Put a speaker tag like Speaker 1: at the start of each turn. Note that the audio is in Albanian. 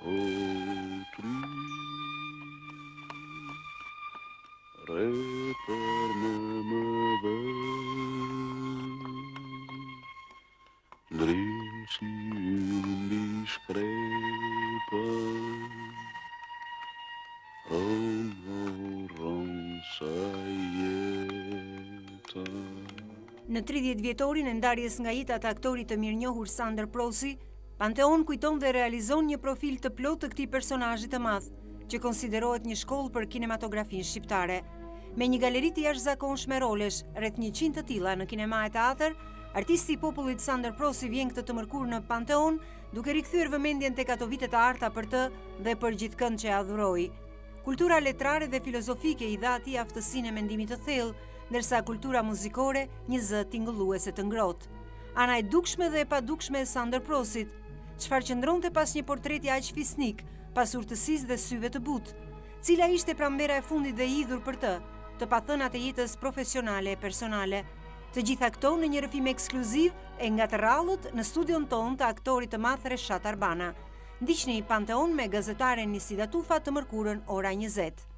Speaker 1: Otri retornăm a drinsi indiscrepa
Speaker 2: Në 30 vjetorin e ndarjes nga jeta të aktorit të mirënjohur Sander Prosi, Pantheon kujton dhe realizon një profil të plot të këtij personazhi të madh, që konsiderohet një shkollë për kinematografinë shqiptare. Me një galeri të jashtëzakonshme rolesh, rreth 100 të tilla në kinema e teatr, artisti i popullit Sander Prosi vjen këtë të mërkurë në Pantheon, duke rikthyer vëmendjen tek ato vitet e arta për të dhe për gjithkënd që e adhuroi. Kultura letrare dhe filozofike i dha atij aftësinë e mendimit të thellë, ndërsa kultura muzikore një zë tingëlluese të ngrohtë. Ana e dukshme dhe e padukshme e Sander Prosit, çfarë qëndronte pas një portreti aq fisnik, pas urtësisë dhe syve të butë, cila ishte pranvera e fundit dhe e hidhur për të pathënat e jetës profesionale e personale. Të gjitha këto në një rrëfim ekskluziv e nga të rrallët në studion tonë të aktorit të madh Reshat Arbana. Ndiqni Pantheon me gazetaren Nisida Tufa të mërkurën ora 20.